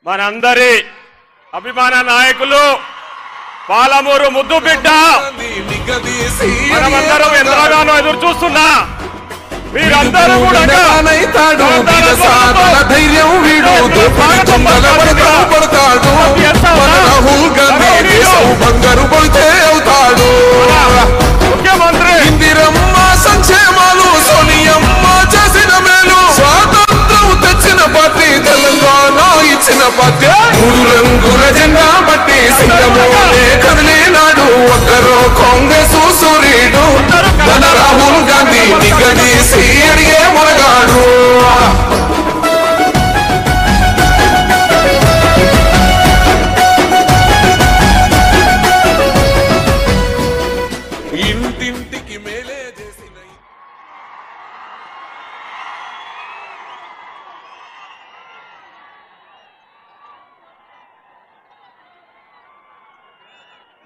మనందరి అభిమాన నాయకులు పాలమూరు ముద్దు బిడ్డ మనమందరం ఎంతగానో ఎదురు చూస్తున్నా మీరందరూ కూడా ధైర్యం వీడు రాహుల్ గాంధీ బంగారు పడితే అవుతాడు ముఖ్యమంత్రి ఇందిరమ్మ సంక్షేమాలు సోనియమ్మ చేసిన మేలు స్వాతంత్రం తెచ్చిన పార్టీ తెలంగాణ ఇచ్చిన పార్టీ మూడు రంగుల జెండా బట్టి సింగమోనే కదిలినాడు ఒక్కరో కాంగ్రెస్ సూర్యుడు మన రాహుల్ గాంధీ నిగదీసి అడిగే మొరగాడు ఇంటింటికి మేలే చేసిన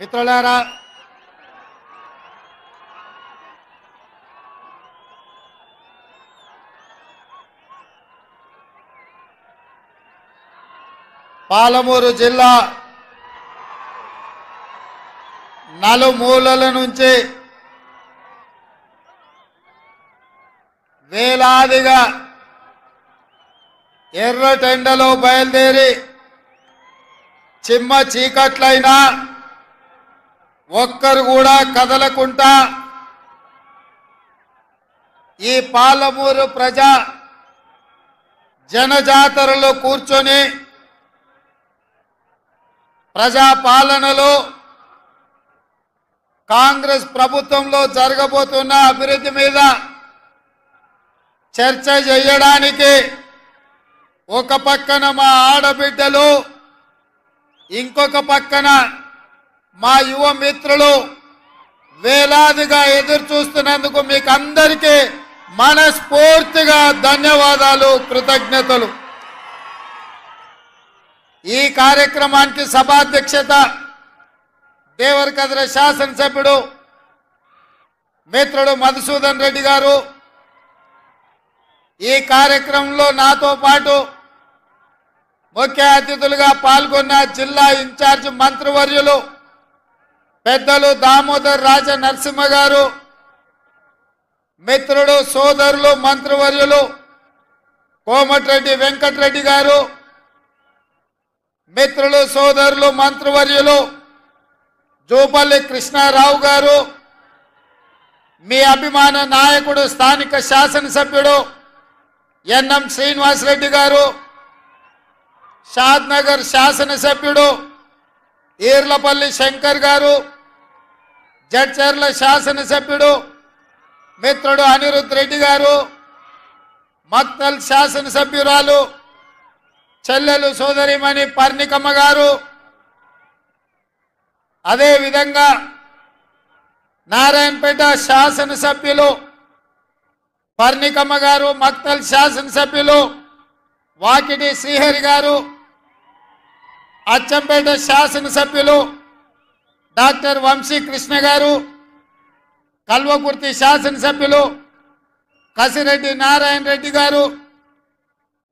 మిత్రులారా, పాలమూరు జిల్లా నలుమూలల నుంచి వేలాదిగా ఎర్రటెండలో బయలుదేరి చిమ్మ చీకట్లైనా ఒక్కరు కూడా కదలకుండా ఈ పాలమూరు ప్రజా జనజాతరలో కూర్చొని ప్రజాపాలనలో కాంగ్రెస్ ప్రభుత్వంలో జరగబోతున్న అభివృద్ధి మీద చర్చ చేయడానికి ఒక పక్కన మా ఆడబిడ్డలు, ఇంకొక పక్కన మా యువ మిత్రులు వేలాదిగా ఎదురు చూస్తున్నందుకు మీకు అందరికీ మనస్ఫూర్తిగా ధన్యవాదాలు, కృతజ్ఞతలు. ఈ కార్యక్రమానికి సభాధ్యక్షత దేవరకద్ర శాసనసభ్యుడు మిత్రుడు మధుసూదన్ రెడ్డి గారు, ఈ కార్యక్రమంలో నాతో పాటు ముఖ్య అతిథులుగా పాల్గొన్న జిల్లా ఇన్ఛార్జ్ మంత్రివర్యులు పెద్దలు దామోదర్ రాజ నరసింహ గారు, మిత్రుడు సోదరులు మంత్రివర్యులు కోమటిరెడ్డి వెంకటరెడ్డి గారు, మిత్రులు సోదరులు మంత్రివర్యులు జూపల్లి కృష్ణారావు గారు, మీ అభిమాన నాయకుడు స్థానిక శాసనసభ్యుడు ఎన్ఎం శ్రీనివాసరెడ్డి గారు, షాద్నగర్ శాసనసభ్యుడు ఈర్లపల్లి శంకర్ గారు, జడ్చర్ల శాసనసభ్యుడు మిత్రుడు అనిరుద్ రెడ్డి గారు, మక్తల్ శాసనసభ్యురాలు చెల్లెలు సోదరిమణి పర్ణికమ్మ గారు, అదేవిధంగా నారాయణపేట శాసనసభ్యులు పర్ణికమ్మ గారు, మక్తల్ శాసనసభ్యులు వాకిటి శ్రీహరి గారు, అచ్చంపేట శాసనసభ్యులు డాక్టర్ వంశీ కృష్ణ గారు, కల్వకుర్తి శాసనసభ్యులు కసిరెడ్డి నారాయణ రెడ్డి గారు,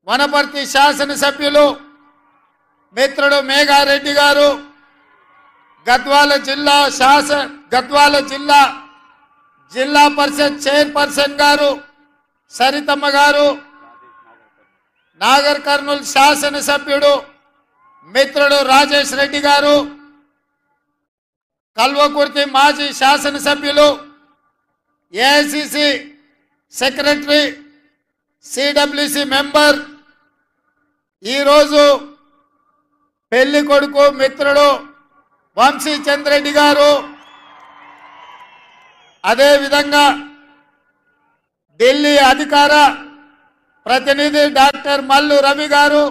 వనపర్తి శాసనసభ్యులు మిత్రుడు మేఘారెడ్డి గారు, గద్వాల జిల్లా జిల్లా పరిషత్ చైర్పర్సన్ గారు సరితమ్మ గారు, నాగర్ కర్నూల్ శాసనసభ్యుడు మిత్రుడు రాజేష్ రెడ్డి గారు, కల్వకుర్తి మాజీ శాసనసభ్యులు ఏఐసిసి సెక్రటరీ సిడబ్ల్యూసి మెంబర్, ఈరోజు పెళ్లి కొడుకు మిత్రుడు వంశీ చంద్రెడ్డి గారు, అదేవిధంగా ఢిల్లీ అధికార ప్రతినిధి డాక్టర్ మల్లు రవి గారు,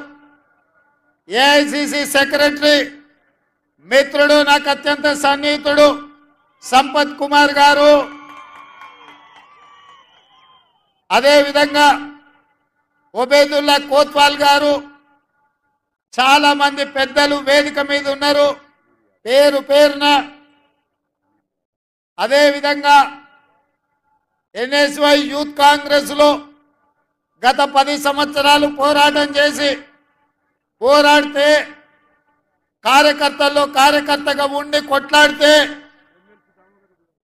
ఏఐసిసి సెక్రటరీ మిత్రుడు నాకు అత్యంత సన్నిహితుడు సంపత్ కుమార్ గారు, అదేవిధంగా ఒబేదుల్లా కోత్వాల్ గారు, చాలా మంది పెద్దలు వేదిక మీద ఉన్నారు పేరు పేరున. అదేవిధంగా ఎన్ఎస్వై యూత్ కాంగ్రెస్ లో గత 10 సంవత్సరాలు పోరాటం చేసి పోరాడితే కార్యకర్తల్లో కార్యకర్తగా ఉండి కొట్లాడితే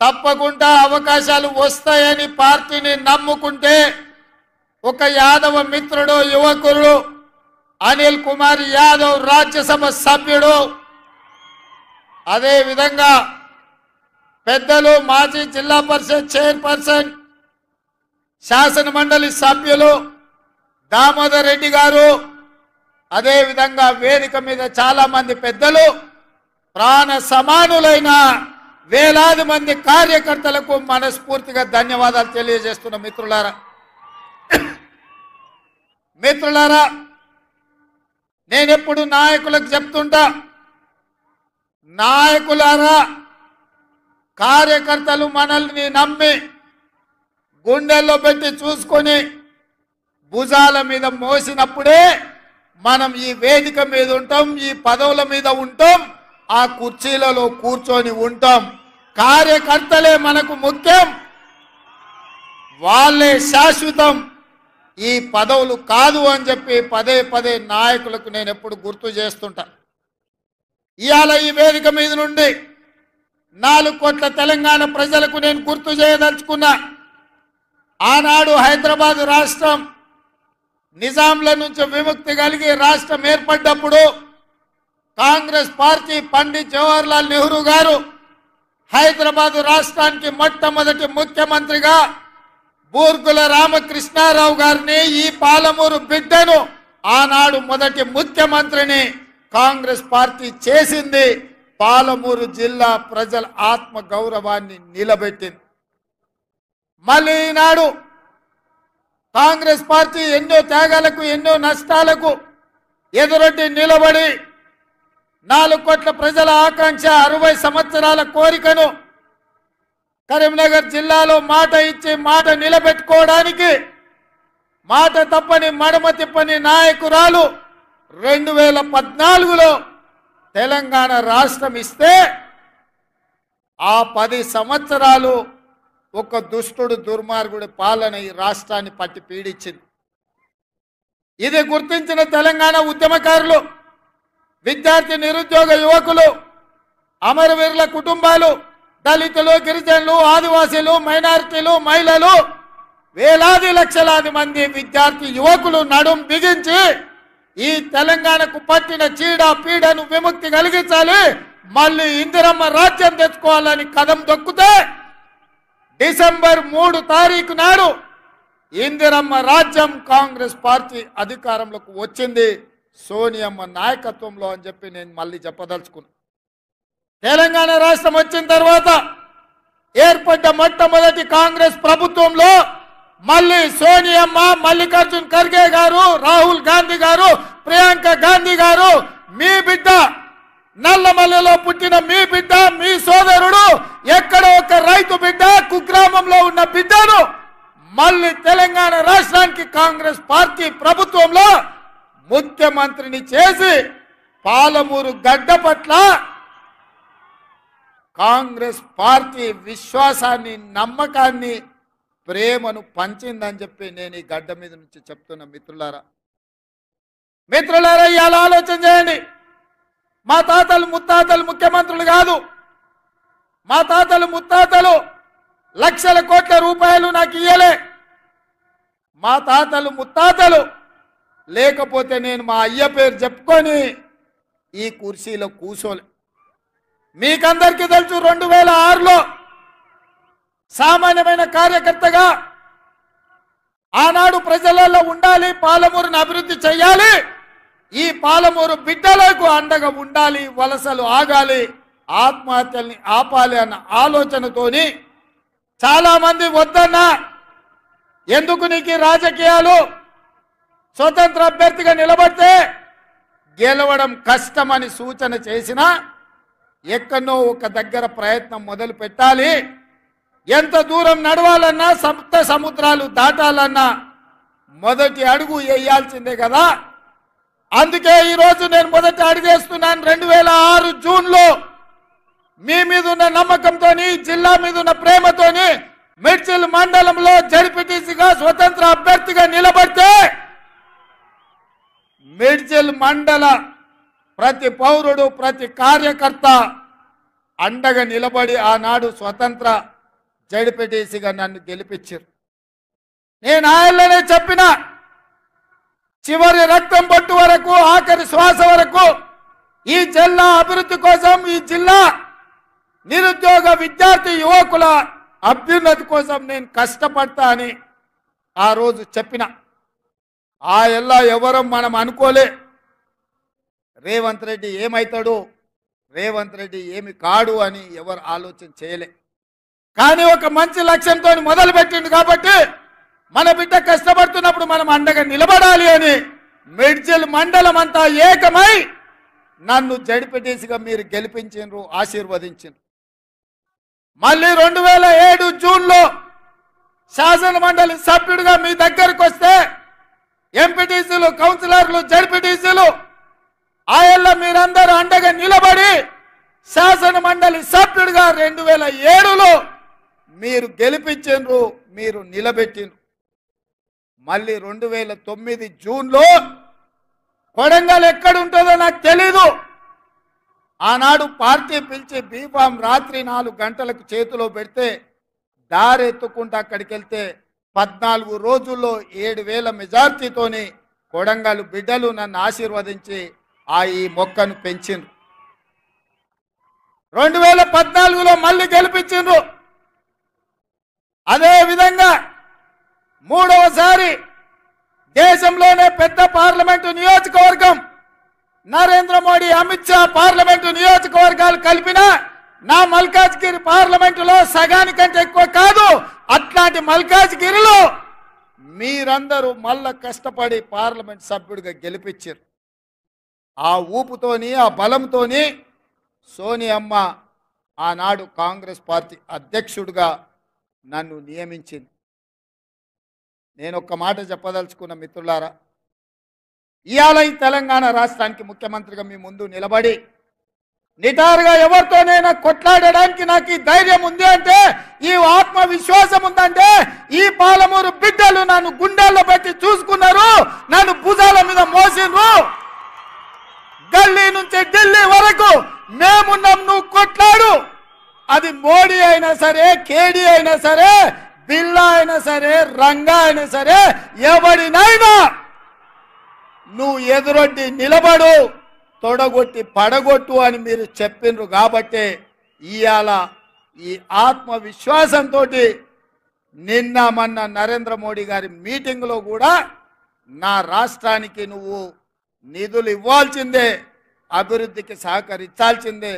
తప్పకుండా అవకాశాలు వస్తాయని పార్టీని నమ్ముకుంటే ఒక యాదవ మిత్రుడు యువకుడు అనిల్ కుమార్ యాదవ్ రాజ్యసభ సభ్యుడు, అదే విధంగా పెద్దలు మాజీ జిల్లా పరిషత్ చైర్పర్సన్ శాసన మండలి సభ్యులు దామోదర్ రెడ్డి గారు, అదే విధంగా వేదిక మీద చాలా మంది పెద్దలు, ప్రాణ సమానులైన వేలాది మంది కార్యకర్తలకు మనస్ఫూర్తిగా ధన్యవాదాలు తెలియజేస్తున్న మిత్రులారా, నేనెప్పుడు నాయకులకు చెప్తుంటా, నాయకులారా కార్యకర్తలు మనల్ని నమ్మి గుండెల్లో పెట్టి చూసుకొని భుజాల మీద మోసినప్పుడే మనం ఈ వేదిక మీద ఉంటాం, ఈ పదవుల మీద ఉంటాం, ఆ కుర్చీలలో కూర్చొని ఉంటాం. కార్యకర్తలే మనకు ముఖ్యం, వాళ్ళే శాశ్వతం, ఈ పదవులు కాదు అని చెప్పి పదే పదే నాయకులకు నేను ఎప్పుడు గుర్తు చేస్తుంటా. ఇవాళ ఈ వేదిక మీద నుండి 4 కోట్ల తెలంగాణ ప్రజలకు నేను గుర్తు చేయదలుచుకున్నా. ఆనాడు హైదరాబాద్ రాష్ట్రం నిజాంల నుంచి విముక్తి కలిగి రాష్ట్రం ఏర్పడ్డప్పుడు కాంగ్రెస్ పార్టీ పండిత్ జవహర్లాల్ నెహ్రూ గారు హైదరాబాద్ రాష్ట్రానికి మొట్టమొదటి ముఖ్యమంత్రిగా బూర్గుల రామకృష్ణారావు గారిని, ఈ పాలమూరు బిడ్డను ఆనాడు మొదటి ముఖ్యమంత్రిని కాంగ్రెస్ పార్టీ చేసింది. పాలమూరు జిల్లా ప్రజల ఆత్మ గౌరవాన్ని నిలబెట్టింది. మళ్ళీ ఈనాడు కాంగ్రెస్ పార్టీ ఎన్నో త్యాగాలకు ఎన్నో నష్టాలకు ఎదురొడ్డి నిలబడి 4 కోట్ల ప్రజల ఆకాంక్ష 60 సంవత్సరాల కోరికను కరీంనగర్ జిల్లాలో మాట ఇచ్చి మాట నిలబెట్టుకోవడానికి మాట తప్పని మడమ తిప్పని నాయకురాలు 2014లో తెలంగాణ రాష్ట్రం ఇస్తే ఆ 10 సంవత్సరాలు ఒక దుష్టుడు దుర్మార్గుడి పాలన ఈ రాష్ట్రాన్ని పట్టి పీడించింది. ఇది గుర్తించిన తెలంగాణ ఉద్యమకారులు, విద్యార్థి నిరుద్యోగ యువకులు, అమరవీరుల కుటుంబాలు, దళితులు, గిరిజనులు, ఆదివాసీలు, మైనారిటీలు, మహిళలు, వేలాది లక్షలాది మంది విద్యార్థి యువకులు నడుం బిగించి ఈ తెలంగాణకు పట్టిన చీడ పీడను విముక్తి కలిగించాలి, మళ్ళీ ఇందిరమ్మ రాజ్యం తెచ్చుకోవాలని కదం దొక్కితే డిసెంబర్ 3 తారీఖు నాడు ఇందిరమ్మ రాజ్యం కాంగ్రెస్ పార్టీ అధికారంలోకి వచ్చింది సోనియమ్మ నాయకత్వంలో అని చెప్పి నేను మళ్ళీ చెప్పదలుచుకున్నా. తెలంగాణ రాష్ట్రం వచ్చిన తర్వాత ఏర్పడ్డ మొట్టమొదటి కాంగ్రెస్ ప్రభుత్వంలో మళ్ళీ సోనియమ్మ, మల్లికార్జున్ ఖర్గే గారు, రాహుల్ గాంధీ గారు, ప్రియాంక గాంధీ గారు, మీ బిడ్డ నల్లమల్లిలో పుట్టిన మీ బిడ్డ, మీ సోదరుడు, ఎక్కడ ఒక రైతు బిడ్డ, కుగ్రామంలో ఉన్న బిడ్డను మళ్ళీ తెలంగాణ రాష్ట్రానికి కాంగ్రెస్ పార్టీ ప్రభుత్వంలో ముఖ్యమంత్రిని చేసి పాలమూరు గడ్డ పట్ల కాంగ్రెస్ పార్టీ విశ్వాసాన్ని, నమ్మకాన్ని, ప్రేమను పంచిందని చెప్పి నేను ఈ గడ్డ మీద నుంచి చెప్తున్నా. మిత్రులారా ఇవాళ ఆలోచన చేయండి. మా తాతలు ముత్తాతలు ముఖ్యమంత్రులు కాదు, మా తాతలు ముత్తాతలు లక్షల కోట్ల రూపాయలు నాకు ఇయ్యలే. మా తాతలు ముత్తాతలు లేకపోతే నేను మా అయ్య పేరు చెప్పుకొని ఈ కుర్చీలో కూర్చోలే. మీకందరికీ తెలుసు 2006లో సామాన్యమైన కార్యకర్తగా ఆనాడు ప్రజలలో ఉండాలి, పాలమూరుని అభివృద్ధి చేయాలి, ఈ పాలమూరు బిడ్డలకు అండగా ఉండాలి, వలసలు ఆగాలి, ఆత్మహత్యల్ని ఆపాలి అన్న ఆలోచనతోని చాలా మంది వద్దన్నా, ఎందుకు నీకు రాజకీయాలు, స్వతంత్ర అభ్యర్థిగా నిలబడితే గెలవడం కష్టమని సూచన చేసినా ఎక్కడో ఒక దగ్గర ప్రయత్నం మొదలు పెట్టాలి. ఎంత దూరం నడవాలన్నా, సప్త సముద్రాలు దాటాలన్నా మొదటి అడుగు వేయాల్సిందే కదా. అందుకే ఈరోజు నేను మొదటి అడుగేస్తున్నాను. 2006 జూన్లో మీ మీద ఉన్న నమ్మకంతోని, జిల్లా మీద ఉన్న ప్రేమతోని మిడ్చిల్ మండలంలో జడ్పీటీసీగా స్వతంత్ర అభ్యర్థిగా నిలబడితే మిడ్చిల్ మండల ప్రతి పౌరుడు ప్రతి కార్యకర్త అండగా నిలబడి ఆనాడు స్వతంత్ర జడ్పీటీసీగా నన్ను గెలిపించారు. నేను ఆయనలోనే చెప్పిన చివరి రక్తం బొట్టు వరకు ఆఖరి శ్వాస వరకు ఈ జిల్లా అభివృద్ధి కోసం ఈ జిల్లా నిరుద్యోగ విద్యార్థి యువకుల అభ్యున్నతి కోసం నేను కష్టపడతా అని ఆ రోజు చెప్పిన. ఆ ఎల్లా ఎవరం మనం అనుకోలే. రేవంత్ రెడ్డి ఏమవుతాడు, రేవంత్ రెడ్డి ఏమి కాడు అని ఎవరు ఆలోచన చేయలే. కానీ ఒక మంచి లక్ష్యంతో మొదలు పెట్టిండు కాబట్టి మన బిడ్డ కష్టపడుతున్నప్పుడు మనం అండగా నిలబడాలి అని మెడ్చల్ మండలం అంతా ఏకమై నన్ను జడ్పీటీసీగా మీరు గెలిపించారు, ఆశీర్వదించారు. మళ్ళీ 2007 జూన్లో శాసన మండలి సభ్యుడిగా మీ దగ్గరకు వస్తే ఎంపీటీసీలు, కౌన్సిలర్లు, జడ్పీటీసీలు ఆయల్లో మీరందరూ అండగా నిలబడి శాసన మండలి సభ్యుడిగా 2007లో మీరు గెలిపించారు, మీరు నిలబెట్టిండ్రు. మళ్ళీ 2009 జూన్లో కొడంగల్ ఎక్కడుంటుందో నాకు తెలీదు. ఆనాడు పార్టీ పిలిచి బీఫామ్ రాత్రి 4 గంటలకు చేతిలో పెడితే దారెత్తుకుంటూ అక్కడికి వెళ్తే 14 రోజుల్లో 7,000 మెజార్టీతోని కొడంగల్ బిడ్డలు నన్ను ఆశీర్వదించి ఈ మొక్కను పెంచిండ్రు. 2014లో మళ్ళీ గెలిపించిండ్రు. అదే విధంగా మూడవసారి దేశంలోనే పెద్ద పార్లమెంటు నియోజకవర్గం నరేంద్ర మోడీ, అమిత్ షా పార్లమెంటు నియోజకవర్గాలు కలిపిన నా మల్కాజ్గిరి పార్లమెంటులో సగానికంటే ఎక్కువ కాదు. అట్లాంటి మల్కాజ్గిరిలో మీరందరూ మళ్ళా కష్టపడి పార్లమెంట్ సభ్యుడిగా గెలిపించారు. ఆ ఊపుతోని ఆ బలంతోని సోనియమ్మ ఆనాడు కాంగ్రెస్ పార్టీ అధ్యక్షుడిగా నన్ను నియమించింది. నేను ఒక్క మాట చెప్పదలుచుకున్న మిత్రులారా, ఇవాళ ఈ తెలంగాణ రాష్ట్రానికి ముఖ్యమంత్రిగా మీ ముందు నిలబడి నిటారుగా ఎవరితోనైనా కొట్లాడడానికి నాకు ఈ ధైర్యం ఉంది అంటే, ఈ ఆత్మవిశ్వాసం ఉందంటే ఈ పాలమూరు బిడ్డలు నన్ను గుండెల్లో పెట్టి చూసుకున్నారు, నన్ను భుజాల మీద మోసిండ్రు. గల్లీ నుంచి ఢిల్లీ వరకు మేమున్నాం, నువ్వు కొట్లాడు. అది మోడీ అయినా సరే, కేడీ అయినా సరే, బిల్లా అయినా సరే, రంగా అయినా సరే, ఎవడినైనా నువ్వు ఎదురొడ్డి నిలబడు, తొడగొట్టి పడగొట్టు అని మీరు చెప్పిండ్రు. కాబట్టి ఇవాళ ఈ ఆత్మవిశ్వాసంతో నిన్న మొన్న నరేంద్ర మోడీ గారి మీటింగ్లో కూడా నా రాష్ట్రానికి నువ్వు నిధులు ఇవ్వాల్సిందే, అభివృద్ధికి సహకరించాల్సిందే.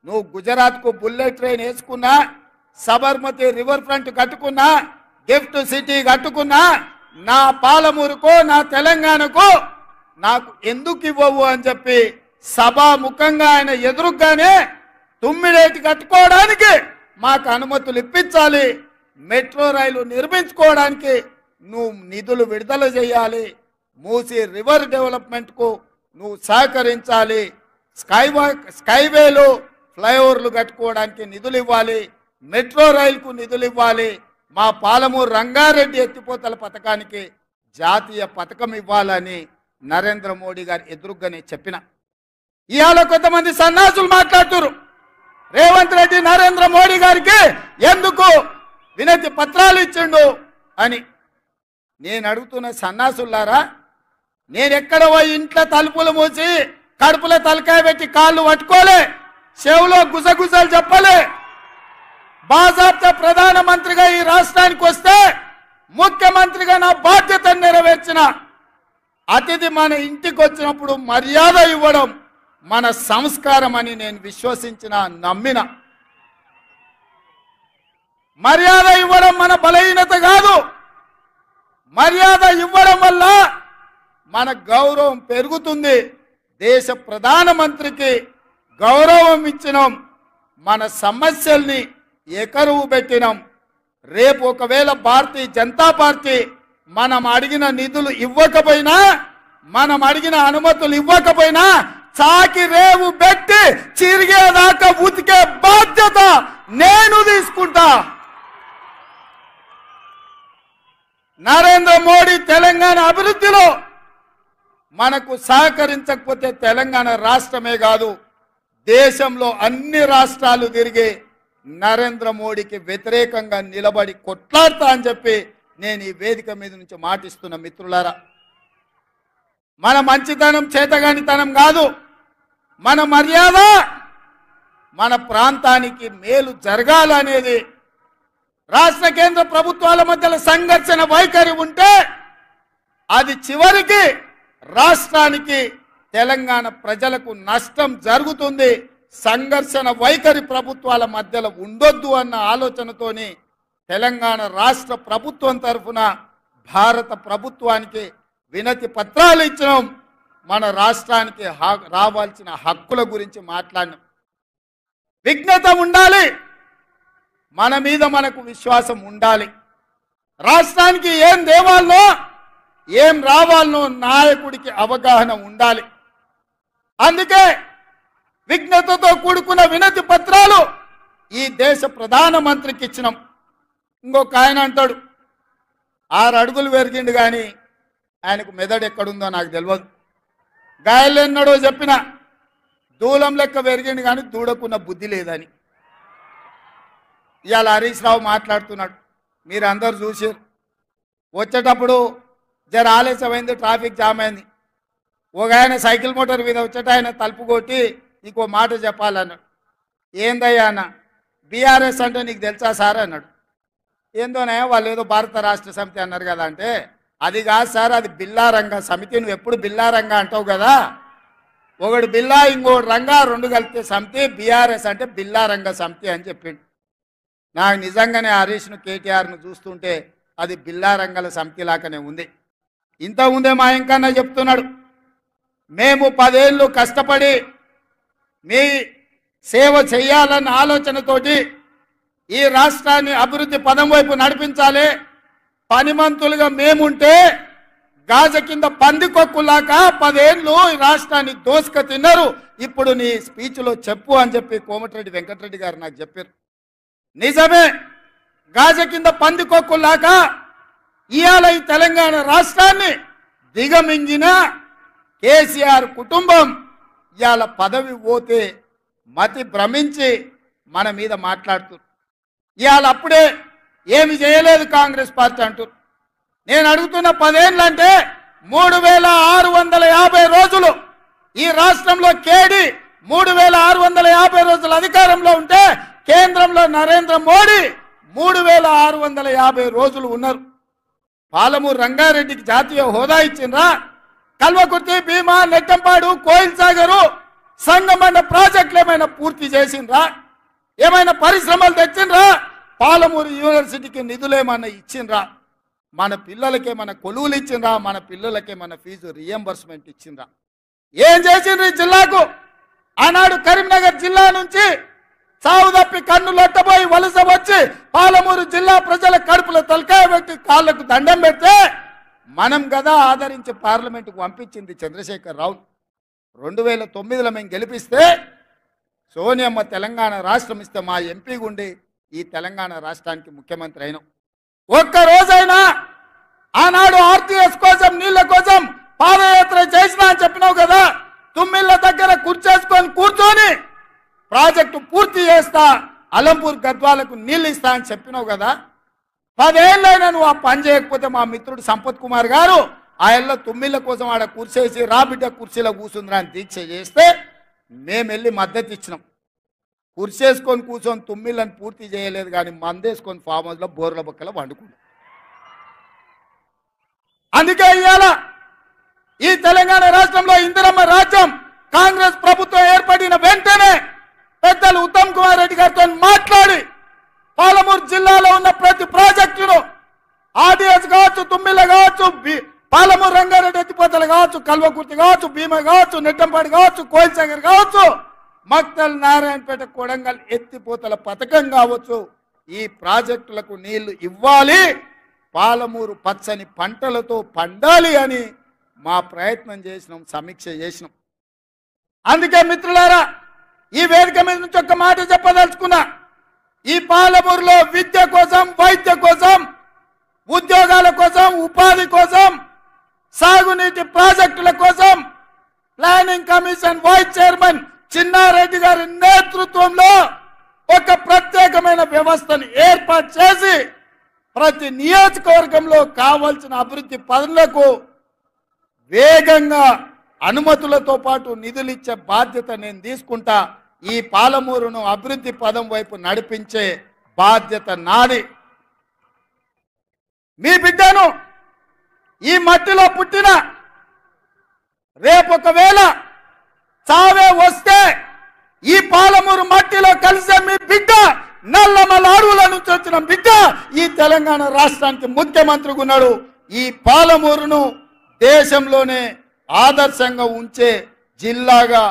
నువ్వు గుజరాత్కు బుల్లెట్ ట్రైన్ వేసుకున్నా, సబర్మతి రివర్ ఫ్రంట్ కట్టుకున్నా, గిఫ్ట్ సిటీ కట్టుకున్నా, నా పాలమూరుకో నా తెలంగాణకు నాకు ఎందుకు ఇవ్వవు అని చెప్పి సభాముఖంగా ఆయన ఎదురుగానే తుమ్మిడేటి కట్టుకోవడానికి మాకు అనుమతులు ఇప్పించాలి, మెట్రో రైలు నిర్మించుకోవడానికి నువ్వు నిధులు విడుదల చేయాలి, మూసీ రివర్ డెవలప్మెంట్కు నువ్వు సహకరించాలి, స్కైవేలు ఫ్లైఓవర్లు కట్టుకోవడానికి నిధులు ఇవ్వాలి, మెట్రో రైలుకు నిధులు ఇవ్వాలి, మా పాలమూరు రంగారెడ్డి ఎత్తిపోతల పథకానికి జాతీయ పథకం ఇవ్వాలని నరేంద్ర మోడీ గారు ఎదురుగానే చెప్పిన. ఇవాళ కొంతమంది సన్నాసులు మాట్లాడుతున్నారు, రేవంత్ రెడ్డి నరేంద్ర మోడీ గారికి ఎందుకు వినతి పత్రాలు ఇచ్చిండు అని. నేను అడుగుతున్న సన్నాసులారా, నేను ఎక్కడ పోయి ఇంట్లో తలుపులు మూసి కడుపులో తలకాయ పెట్టి కాళ్ళు పట్టుకోలే, చెవులో గుసగుసలు చెప్పలే. బాజాప్తా ప్రధానమంత్రిగా ఈ రాష్ట్రానికి వస్తే ముఖ్యమంత్రిగా నా బాధ్యతను నెరవేర్చిన. అతిథి మన ఇంటికి వచ్చినప్పుడు మర్యాద ఇవ్వడం మన సంస్కారం అని నేను విశ్వసించిన, నమ్మిన. మర్యాద ఇవ్వడం మన బలహీనత కాదు. మర్యాద ఇవ్వడం వల్ల మన గౌరవం పెరుగుతుంది. దేశ ప్రధానమంత్రికి గౌరవం ఇచ్చినాం, మన సమస్యల్ని ఎకరువు పెట్టినాం. రేపు ఒకవేళ భారతీయ జనతా పార్టీ మనం అడిగిన నిధులు ఇవ్వకపోయినా, మనం అడిగిన అనుమతులు ఇవ్వకపోయినా చాకి రేవు పెట్టి చిరిగేదాకా ఉతికే బాధ్యత నేను తీసుకుంటా. నరేంద్ర మోడీ తెలంగాణ అభివృద్ధిలో మనకు సహకరించకపోతే తెలంగాణ రాష్ట్రమే కాదు దేశంలో అన్ని రాష్ట్రాలు తిరిగి నరేంద్ర మోడీకి వ్యతిరేకంగా నిలబడి కొట్లాడతా అని చెప్పి నేను ఈ వేదిక మీద నుంచి మాటిస్తున్న మిత్రులారా, మన మంచితనం చేతగానితనం కాదు, మన మర్యాద మన ప్రాంతానికి మేలు జరగాలనేది. రాష్ట్ర కేంద్ర ప్రభుత్వాల మధ్యలో సంఘర్షణ వైఖరి ఉంటే అది చివరికి రాష్ట్రానికి తెలంగాణ ప్రజలకు నష్టం జరుగుతుంది. సంఘర్షణ వైఖరి ప్రభుత్వాల మధ్యలో ఉండొద్దు అన్న ఆలోచనతోని తెలంగాణ రాష్ట్ర ప్రభుత్వం తరఫున భారత ప్రభుత్వానికి వినతి పత్రాలు ఇచ్చినాం. మన రాష్ట్రానికి రావాల్సిన హక్కుల గురించి మాట్లాడినాం. విజ్ఞత ఉండాలి, మన మీద మనకు విశ్వాసం ఉండాలి. రాష్ట్రానికి ఏం దేవాలనో ఏం రావాలనో నాయకుడికి అవగాహన ఉండాలి. అందుకే విజ్ఞతతో కూడుకున్న వినతి పత్రాలు ఈ దేశ ప్రధానమంత్రికి ఇచ్చినాం. ఇంకొక ఆయన అంటాడు 6 అడుగులు పెరిగిండు కానీ ఆయనకు మెదడు ఎక్కడుందో నాకు తెలియదు. గాయలేన్నాడో చెప్పిన దూలం లెక్క పెరిగిండు కానీ దూడకున్న బుద్ధి లేదని. ఇవాళ హరీష్ రావు మాట్లాడుతున్నాడు, మీరు అందరు చూసారు. వచ్చేటప్పుడు జర ఆలస్యమైంది, ట్రాఫిక్ జామ్ అయింది. ఒక ఆయన సైకిల్ మోటార్ మీద వచ్చేట ఆయన తలుపు కొట్టి నీకో మాట చెప్పాలన్నాడు. ఏందయ్యా అన్న, బీఆర్ఎస్ అంటే నీకు తెలుసా సార్ అన్నాడు. ఏందోనే వాళ్ళు ఏదో భారత రాష్ట్ర సమితి అన్నారు కదా అంటే, అది కాదు సార్, అది బిల్లారంగ సమితి. నువ్వు ఎప్పుడు బిల్లారంగ అంటావు కదా, ఒకడు బిల్లా ఇంకోటి రంగా, 2 కలిపితే సమితి. బీఆర్ఎస్ అంటే బిల్లారంగ సమితి అని చెప్పిండు. నాకు నిజంగానే హరీష్ను కేటీఆర్ను చూస్తుంటే అది బిల్లారంగల సమితి లాగానే ఉంది. ఇంత ముందే మా ఇంకన్నా చెప్తున్నాడు, మేము 10 ఏళ్ళు కష్టపడి మీ సేవ చేయాలన్న ఆలోచనతోటి ఈ రాష్ట్రాన్ని అభివృద్ధి పదం వైపు నడిపించాలి. పనిమంతులుగా మేముంటే గాజ కింద పందికొక్కులాగా 10 ఏళ్ళు ఈ రాష్ట్రాన్ని దోసుక తిన్నారు. ఇప్పుడు నీ స్పీచ్లో చెప్పు అని చెప్పి కోమటిరెడ్డి వెంకటరెడ్డి గారు నాకు చెప్పారు. నిజమే, గాజ కింద పందికొక్కులాగా ఇవాళ ఈ తెలంగాణ రాష్ట్రాన్ని దిగమింగిన కేసీఆర్ కుటుంబం ఇవాళ పదవి పోతే మతి భ్రమించి మన మీద మాట్లాడుతున్నారు. ఇవాళ అప్పుడే ఏమి చేయలేదు కాంగ్రెస్ పార్టీ అంటారు. నేను అడుగుతున్న 10 ఏళ్ళు అంటే 3650 రోజులు ఈ రాష్ట్రంలో కేడి 3650 రోజులు అధికారంలో ఉంటే కేంద్రంలో నరేంద్ర మోడీ 3650 రోజులు ఉన్నారు. పాలమూరు రంగారెడ్డికి జాతీయ హోదా ఇచ్చిండ్రా? కల్వకుర్తి, భీమా, నెట్టంపాడు, కోయిల్ సాగరు, సంగమన్న ప్రాజెక్టులు ఏమైనా పూర్తి చేసిండ్రా? ఏమైనా పరిశ్రమలు తెచ్చిండ్రా? పాలమూరు యూనివర్సిటీకి నిధులు ఏమైనా ఇచ్చిండ్రా? మన పిల్లలకేమైనా కొలువులు ఇచ్చిండ్రా? మన పిల్లలకేమైనా ఫీజు రియంబర్స్మెంట్ ఇచ్చిండ్రా? ఏం చేసిండ్రు ఈ జిల్లాకు? ఆనాడు కరీంనగర్ జిల్లా నుంచి చావు తప్పి కన్ను లొట్టబోయి వలస వచ్చి పాలమూరు జిల్లా ప్రజల కడుపులో తలకాయ పెట్టి కాళ్లకు దండం పెడితే మనం కదా ఆదరించి పార్లమెంటుకు పంపించింది చంద్రశేఖర్ రావు. 2009లో మేము గెలిపిస్తే సోనియమ్మ తెలంగాణ రాష్ట్రం ఇస్తే మా ఎంపీ గుండి ఈ తెలంగాణ రాష్ట్రానికి ముఖ్యమంత్రి అయినాం. ఒక్క రోజైనా ఆనాడు ఆర్టీఎస్ కోసం నీళ్ల కోసం పాదయాత్ర చేసినా అని చెప్పినావు కదా. తుమ్మిళ్ళ దగ్గర కూర్చేసుకొని కూర్చొని ప్రాజెక్టు పూర్తి చేస్తా, అలంపూర్ గద్వాలకు నీళ్ళు ఇస్తా అని చెప్పినావు కదా. 10 ఏళ్ళైనా నువ్వు ఆ పని చేయకపోతే మా మిత్రుడు సంపత్ కుమార్ గారు ఆయనలో తుమ్మిళ్ళ కోసం ఆడ కూర్చేసి రాబిడ్డ కుర్చీలో కూర్చుందిరా అని దీక్ష చేస్తే మేము వెళ్ళి మద్దతు ఇచ్చినాం. కుర్చేసుకొని కూర్చొని తుమ్మిళ్ళని పూర్తి చేయలేదు కానీ మందేసుకొని ఫామ్ హౌస్లో బోర్ల బొక్కలో వండుకున్నాం. అందుకే ఇవాళ ఈ తెలంగాణ రాష్ట్రంలో ఇందిరమ్మ రాజ్యం కాంగ్రెస్ ప్రభుత్వం ఏర్పడిన వెంటనే పెద్దలు ఉత్తమ్ కుమార్ రెడ్డి గారితో మాట్లాడి పాలమూరు జిల్లాలో ఉన్న ప్రతి ప్రాజెక్టును ఆర్డీఎస్ కావచ్చు, తుమ్మిళ్ళ కావచ్చు, పాలమూరు రంగారెడ్డి ఎత్తిపోతలు కావచ్చు, కల్వకుర్తి కావచ్చు, భీమా కావచ్చు, నెట్టంపాడు కావచ్చు, కోయిల్ సాగర్ కావచ్చు, మక్తల్, నారాయణపేట, కొడంగల్ ఎత్తిపోతల పథకం కావచ్చు, ఈ ప్రాజెక్టులకు నీళ్లు ఇవ్వాలి, పాలమూరు పచ్చని పంటలతో పండాలి అని మా ప్రయత్నం చేసినాం, సమీక్ష చేసినాం. అందుకే మిత్రులారా, ఈ వేదిక మీద నుంచి ఒక్క మాట చెప్పదలుచుకున్నా. ఈ పాలమూరులో విద్య కోసం, వైద్య కోసం, ఉద్యోగాల కోసం, ఉపాధి కోసం సాగునీటి ప్రాజెక్టుల కోసం planning commission vice chairman Chinnareddy గారి నేతృత్వంలో ఒక ప్రత్యేకమైన వ్యవస్థను ఏర్పాటు చేసి ప్రతి నియోజకవర్గంలో కావాల్సిన అభివృద్ధి పనులకు వేగంగా అనుమతులతో పాటు నిధులు ఇచ్చే బాధ్యత నేను తీసుకుంటా. ఈ పాలమూరును అభివృద్ధి పదం వైపు నడిపించే బాధ్యత నాది. మీ బిడ్డను ఈ మట్టిలో పుట్టిన రేపు ఒకవేళ చావే వస్తే ఈ పాలమూరు మట్టిలో కలిసే మీ బిడ్డ నల్లమల అడవుల నుంచి వచ్చిన బిడ్డ ఈ తెలంగాణ రాష్ట్రానికి ముఖ్యమంత్రిగా ఉన్నాడు. ఈ పాలమూరును దేశంలోనే ఆదర్శంగా ఉంచే జిల్లాగా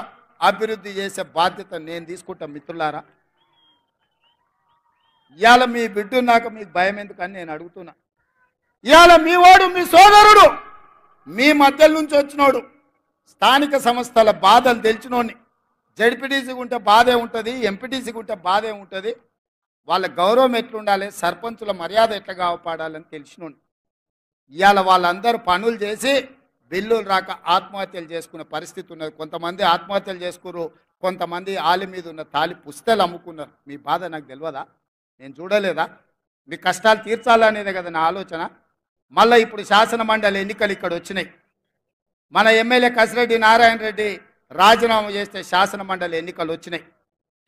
అభివృద్ధి చేసే బాధ్యత నేను తీసుకుంటా. మిత్రులారా, ఇవాళ మీ బిడ్డ నాకు మీకు భయం ఎందుకని నేను అడుగుతున్నా. ఇవాళ మీ వాడు మీ సోదరుడు మీ మధ్య నుంచి వచ్చినోడు, స్థానిక సంస్థల బాధలు తెలిసినోడిని. జడ్పీటీసీకి ఉంటే బాధే ఉంటుంది, ఎంపీటీసీకి ఉంటే బాధే ఉంటుంది. వాళ్ళ గౌరవం ఎట్లుండాలి, సర్పంచుల మర్యాద ఎట్లా కాపాడాలని తెలిసినోడిని. ఇవాళ వాళ్ళందరూ పనులు చేసి బిల్లులు రాక ఆత్మహత్యలు చేసుకునే పరిస్థితి ఉన్నది. కొంతమంది ఆత్మహత్యలు చేసుకున్నారు, కొంతమంది ఆలి మీద ఉన్న తాలి పుస్తకాలు అమ్ముకున్నారు. మీ బాధ నాకు తెలియదా? నేను చూడలేదా? మీ కష్టాలు తీర్చాలనేదే కదా నా ఆలోచన. మళ్ళీ ఇప్పుడు శాసన మండలి ఎన్నికలు ఇక్కడ వచ్చినాయి. మన ఎమ్మెల్యే కసిరెడ్డి నారాయణ రెడ్డి రాజీనామా చేస్తే శాసన మండలి ఎన్నికలు వచ్చినాయి.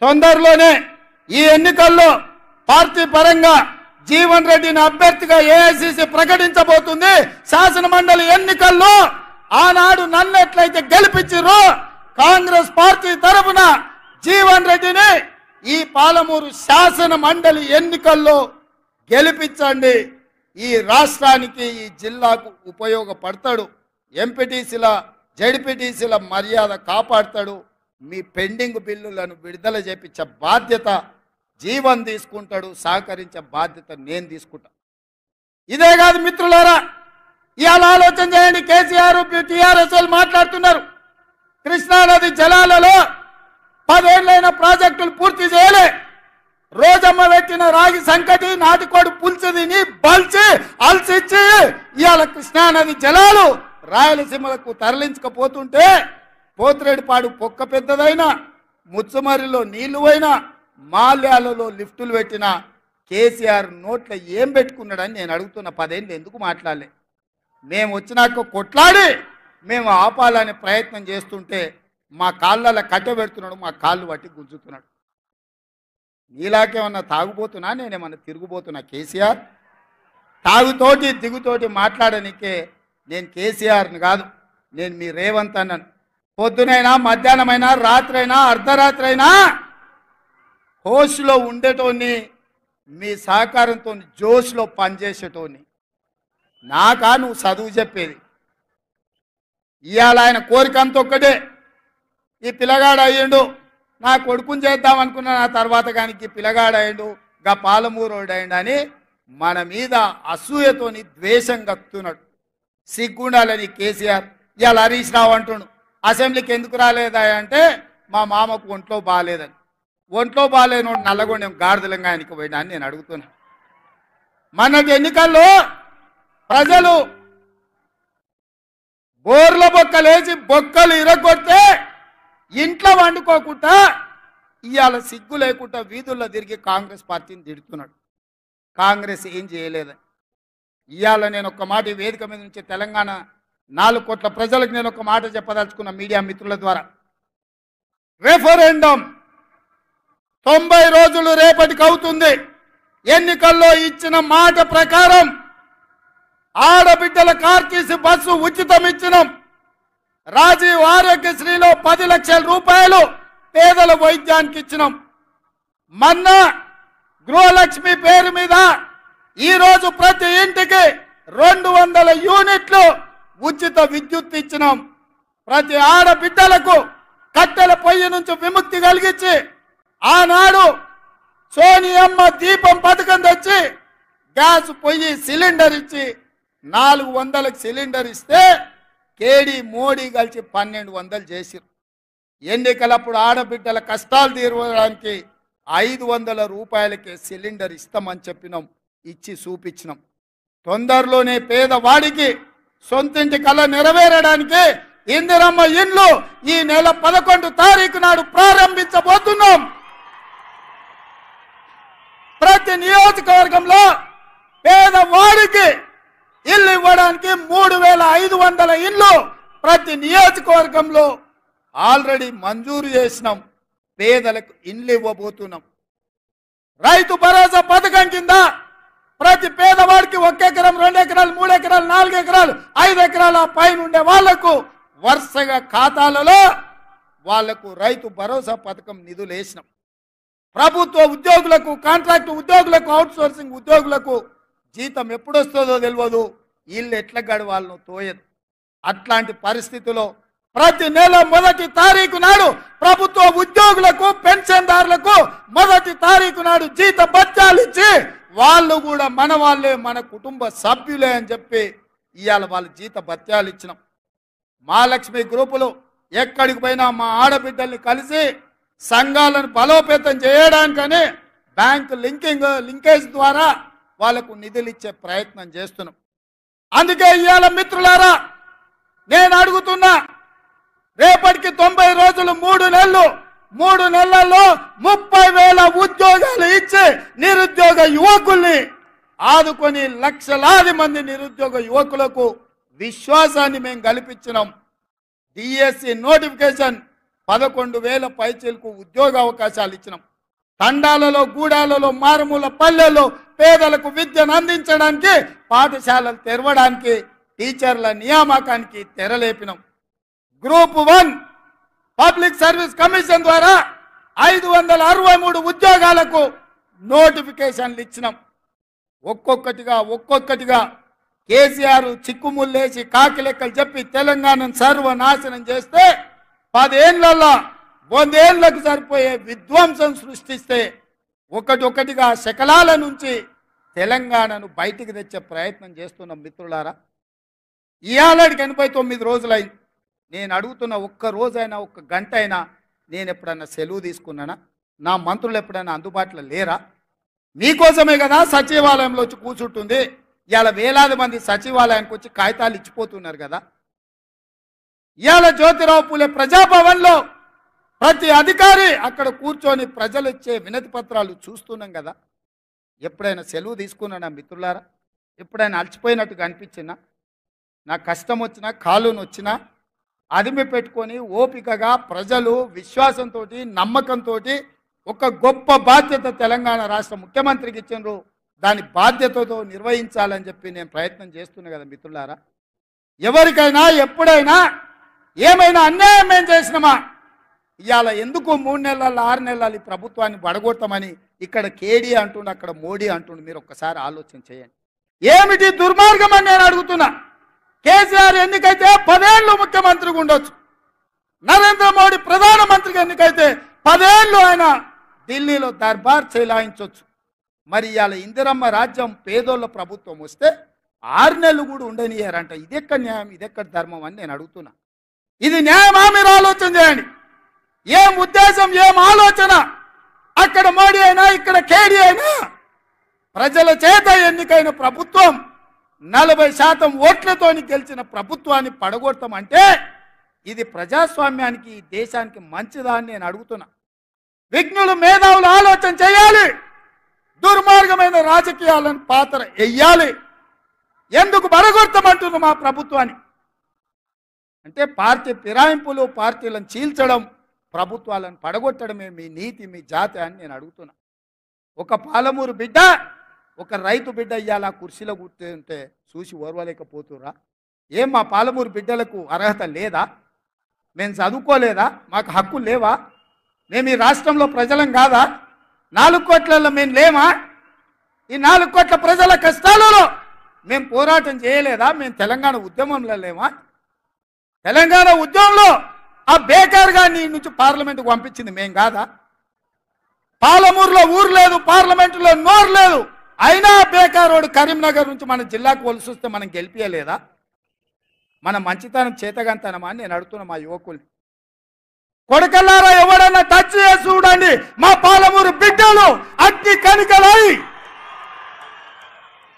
తొందరలోనే ఈ ఎన్నికల్లో పార్టీ పరంగా జీవన్ రెడ్డిని అభ్యర్థిగా ఏఐసిసి ప్రకటించబోతుంది. శాసన మండలి ఎన్నికల్లో ఆనాడు నన్ను ఎట్లయితే గెలిపించారో కాంగ్రెస్ పార్టీ తరఫున జీవన్ రెడ్డిని ఈ పాలమూరు శాసన మండలి ఎన్నికల్లో గెలిపించండి. ఈ రాష్ట్రానికి ఈ జిల్లాకు ఉపయోగపడతాడు. ఎంపీటీసీల జడ్పీటీసీల మర్యాద కాపాడతాడు. మీ పెండింగ్ బిల్లులను విడుదల చేపించే బాధ్యత జీవన్ తీసుకుంటాడు, సహకరించే బాధ్యత నేను తీసుకుంటా. ఇదే కాదు మిత్రులారా, ఇవాళ ఆలోచన చేయండి. కేసీఆర్ టీఆర్ఎస్ మాట్లాడుతున్నారు కృష్ణానది జలాలలో 10 ఏళ్ళైన ప్రాజెక్టులు పూర్తి చేయలే. రోజమ్మ పెట్టిన రాగి సంకటి నాటికోడు పులుసు తిని బల్చి అల్సిచ్చి ఇవాళ కృష్ణానది జలాలు రాయలసీమలకు తరలించకపోతుంటే పోతిరెడ్డిపాడు పొక్క పెద్దదైనా, ముచ్చమరిలో నీళ్లు అయినా, మాల్యాలలో లిఫ్టులు పెట్టిన కేసీఆర్ నోట్లో ఏం పెట్టుకున్నాడని నేను అడుగుతున్న. 10 ఏళ్ళు ఎందుకు మాట్లాడలే? మేము వచ్చినాక కొట్లాడి మేము ఆపాలనే ప్రయత్నం చేస్తుంటే మా కాళ్ళలో కట్టె పెడుతున్నాడు, మా కాళ్ళు పట్టి గుంజుతున్నాడు. నీలాకేమన్నా తాగుబోతున్నా, నేనేమన్నా తిరుగుబోతున్నా? కేసీఆర్ తాగుతోటి దిగుతోటి మాట్లాడనికే నేను కేసీఆర్ని కాదు, నేను మీ రేవంత్ అన్నాను. పొద్దునైనా మధ్యాహ్నమైనా రాత్రైనా అర్ధరాత్రి అయినా హోస్లో ఉండేటోని, మీ సహకారంతో జోష్లో పనిచేసేటోని. నాకా నువ్వు చదువు చెప్పేది? ఇవాళ ఆయన కోరిక అంత ఒక్కటే, ఈ పిల్లగాడు అయ్యిండు, నా కొడుకుని చేద్దాం అనుకున్నా, నా తర్వాత కానీ పిల్లగాడు అయ్యిండు, గా పాలమూరోడు అయ్యిండు అని మన మీద అసూయతోని ద్వేషం కక్కుతున్నాడు. సిగ్గుండాలని కేసీఆర్. ఇవాళ హరీష్ రావు అంటుండు అసెంబ్లీకి ఎందుకు రాలేదా అంటే మా మామకు ఒంట్లో బాగాలేదని. ఒంట్లో బాగాలేను నల్లగొండెం గాడిదలంగా ఆయనకి పోయినా అని నేను అడుగుతున్నా. మొన్నటి ఎన్నికల్లో ప్రజలు బోర్ల బొక్కలేసి బొక్కలు ఇరగొడితే ఇంట్లో వండుకోకుండా ఇవాళ సిగ్గు లేకుండా వీధుల్లో తిరిగి కాంగ్రెస్ పార్టీని తిడుతున్నాడు. కాంగ్రెస్ ఏం చేయలేదని. ఇవాళ నేను ఒక మాట ఈ వేదిక మీద నుంచి తెలంగాణ 4 కోట్ల ప్రజలకు నేను ఒక మాట చెప్పదలుచుకున్న మీడియా మిత్రుల ద్వారా. రెఫరెండం 90 రోజులు రేపటికి అవుతుంది. ఎన్నికల్లో ఇచ్చిన మాట ప్రకారం ఆడబిడ్డల ఆర్టీసీ బస్సు ఉచితం ఇచ్చినాం. రాజీవ్ ఆరోగ్యశ్రీలో 10 లక్షల రూపాయలు పేదల వైద్యానికి ఇచ్చినాం. మొన్న గృహలక్ష్మి పేరు మీద ఈరోజు ప్రతి ఇంటికి 200 యూనిట్లు ఉచిత విద్యుత్ ఇచ్చినాం. ప్రతి ఆడబిడ్డలకు కట్టెల పొయ్యి నుంచి విముక్తి కలిగించి ఆనాడు సోనియమ్మ దీపం పథకం తెచ్చి గ్యాస్ పొయ్యి సిలిండర్ ఇచ్చి 400కి సిలిండర్ ఇస్తే కేడీ మోడీ కలిసి 1200 చేసిరు. ఎన్నికలప్పుడు ఆడబిడ్డల కష్టాలు తీరడానికి 500 రూపాయలకే సిలిండర్ ఇస్తామని చెప్పినాం, ఇచ్చి చూపించినాం. తొందరలోనే పేదవాడికి సొంతింటి కళ నెరవేరడానికి ఇందిరమ్మ ఇండ్లు ఈ నెల 11 తారీఖు నాడు ప్రారంభించబోతున్నాం. ప్రతి నియోజకవర్గంలో పేదవాడికి ఇల్లు ఇవ్వడానికి 3500 ఇండ్లు ప్రతి నియోజకవర్గంలో ఆల్రెడీ మంజూరు చేసినాం. పేదలకు ఇండ్లు ఇవ్వబోతున్నాం. రైతు భరోసా పథకం కింద ప్రతి పేదవాడికి 1 ఎకరం 2 ఎకరాలు 3 ఎకరాలు 4 ఎకరాలు 5 ఎకరాల పైన ఉండే వాళ్లకు వరుసగా ఖాతాలలో వాళ్లకు రైతు భరోసా పథకం నిధులు వేసినాం. ప్రభుత్వ ఉద్యోగులకు, కాంట్రాక్ట్ ఉద్యోగులకు, అవుట్ సోర్సింగ్ ఉద్యోగులకు జీతం ఎప్పుడు వస్తుందో తెలియదు, వీళ్ళు ఎట్లా గడవాళ్ళను తోయదు. అట్లాంటి పరిస్థితిలో ప్రతి నెల 1వ తారీఖు నాడు ప్రభుత్వ ఉద్యోగులకు, పెన్షన్దారులకు 1వ తారీఖు నాడు జీత భత్యాలు ఇచ్చి వాళ్ళు కూడా మన వాళ్ళే, మన కుటుంబ సభ్యులే అని చెప్పి ఇవాళ వాళ్ళ జీత భత్యాలు ఇచ్చినాం. మహాలక్ష్మి గ్రూపులు ఎక్కడికి పోయినా మా ఆడబిడ్డల్ని కలిసి సంఘాలను బలోపేతం చేయడానికని బ్యాంక్ లింకేజ్ ద్వారా వాళ్లకు నిధులు ఇచ్చే ప్రయత్నం చేస్తున్నాం. అందుకే ఇవాళ మిత్రులారా నేను అడుగుతున్నా, రేపటికి 90 రోజులు 3 నెలలు, 3 నెలల్లో 30,000 ఉద్యోగాలు ఇచ్చి నిరుద్యోగ యువకుల్ని ఆదుకొని లక్షలాది మంది నిరుద్యోగ యువకులకు విశ్వాసాన్ని మేము కల్పించినాం. డిఎస్సి నోటిఫికేషన్ 11,000 పైచీలకు ఉద్యోగ అవకాశాలు ఇచ్చినాం. తండాలలో, గూడాలలో, మారుమూల పల్లెల్లో పేదలకు విద్యను అందించడానికి, పాఠశాలలు తెరవడానికి, టీచర్ల నియామకానికి తెరలేపినాం. గ్రూప్ 1 పబ్లిక్ సర్వీస్ కమిషన్ ద్వారా 563 ఉద్యోగాలకు నోటిఫికేషన్లు ఇచ్చినాం. ఒక్కొక్కటిగా కేసీఆర్ చిక్కుముల్లేసి కాకి లెక్కలు చెప్పి తెలంగాణను సర్వనాశనం చేస్తే 10 ఏళ్లలో 100 ఏళ్లకు సరిపోయే విధ్వంసం సృష్టిస్తే ఒకటిగా శకలాల నుంచి తెలంగాణను బయటికి తెచ్చే ప్రయత్నం చేస్తున్నాం. మిత్రులారా, ఇవాళకి 89 రోజులైంది. నేను అడుగుతున్న, ఒక్క రోజైనా, ఒక్క గంట అయినా నేను ఎప్పుడన్నా సెలవు తీసుకున్నానా? నా మంత్రులు ఎప్పుడైనా అందుబాటులో లేరా? మీకోసమే కదా సచివాలయంలో వచ్చి కూర్చుంటుంది. ఇవాళ వేలాది మంది సచివాలయానికి వచ్చి కాగితాలు ఇచ్చిపోతున్నారు కదా. ఇవాళ జ్యోతిరావు పూలే ప్రజాభవన్లో ప్రతి అధికారి అక్కడ కూర్చొని ప్రజలు ఇచ్చే వినతి పత్రాలు చూస్తున్నాం కదా. ఎప్పుడైనా సెలవు తీసుకున్నానా మిత్రులారా? ఎప్పుడైనా అలసిపోయినట్టుగా అనిపించినా, నా కష్టం వచ్చినా, కాలును వచ్చినా అదిమి పెట్టుకొని ఓపికగా ప్రజలు విశ్వాసంతో, నమ్మకంతో ఒక గొప్ప బాధ్యత తెలంగాణ రాష్ట్ర ముఖ్యమంత్రికి ఇచ్చిండ్రు, దాని బాధ్యతతో నిర్వహించాలని చెప్పి నేను ప్రయత్నం చేస్తున్నా కదా మిత్రులారా. ఎవరికైనా ఎప్పుడైనా ఏమైనా అన్యాయం ఏం చేసినామా? ఇవాళ ఎందుకు 3 నెలలు 6 నెలలు ఈ ప్రభుత్వాన్ని బడగొట్టమని ఇక్కడ కేడీ అంటుండు, అక్కడ మోడీ అంటుండు. మీరు ఒక్కసారి ఆలోచన చేయండి. ఏమిటి దుర్మార్గం అని నేను అడుగుతున్నా. కేసీఆర్ ఎన్నికైతే 10 ఏళ్ళు ముఖ్యమంత్రిగా ఉండొచ్చు, నరేంద్ర మోడీ ప్రధానమంత్రిగా ఎన్నికైతే 10 ఏళ్ళు ఆయన ఢిల్లీలో దర్బార్ చెలాయించవచ్చు. మరి ఇవాళ ఇందిరమ్మ రాజ్యం పేదోళ్ళ ప్రభుత్వం వస్తే 6 నెలలు కూడా ఉండనియారంట. ఇదెక్కడ న్యాయం, ఇదెక్కడ ధర్మం అని నేను అడుగుతున్నా. ఇది న్యాయమా? మీరు ఆలోచన చేయండి. ఏం ఉద్దేశం, ఏం ఆలోచన? అక్కడ మోడీ అయినా, ఇక్కడ కేడీ అయినా ప్రజల చేత ఎన్నికైన ప్రభుత్వం 40% ఓట్లతోని గెలిచిన ప్రభుత్వాన్ని పడగొడతామంటే ఇది ప్రజాస్వామ్యానికి, దేశానికి మంచిదా అని నేను అడుగుతున్నా. విజ్ఞులు, మేధావులు ఆలోచన చేయాలి. దుర్మార్గమైన రాజకీయాలను పాత్ర వెయ్యాలి. ఎందుకు బడగొడతామంటున్నారు మా ప్రభుత్వాన్ని? అంటే పార్టీ ఫిరాయింపులు, పార్టీలను చీల్చడం, ప్రభుత్వాలను పడగొట్టడమే మీ నీతి, మీ జాతి అని నేను అడుగుతున్నా. ఒక పాలమూరు బిడ్డ, ఒక రైతు బిడ్డ ఇవాళ కుర్చీలో కూర్చుంటే చూసి ఓర్వలేకపోతురా? ఏం మా పాలమూరు బిడ్డలకు అర్హత లేదా? మేము చదువుకోలేదా? మాకు హక్కులు లేవా? మేము ఈ రాష్ట్రంలో ప్రజలం కాదా? 4 కోట్లలో మేము లేమా? ఈ 4 కోట్ల ప్రజల కష్టాలలో మేము పోరాటం చేయలేదా? మేము తెలంగాణ ఉద్యమంలో లేమా? తెలంగాణ ఉద్యమంలో ఆ బేకార్ గారిని నుంచి పార్లమెంటుకు పంపించింది మేం కాదా? పాలమూరులో ఊరు లేదు, పార్లమెంటులో నోరు లేదు, అయినా బేకారోడు కరీంనగర్ నుంచి మన జిల్లాకు వలసి వస్తే మనం గెలిపియలేదా? మన మంచితనం చేతగంతనమా అని నేను అడుగుతున్నా మా యువకుల్ని. కొడకల్లారా, ఎవడన్నా టచ్ చేసి చూడండి, మా పాలమూరు బిడ్డలు అగ్ని కణికలై,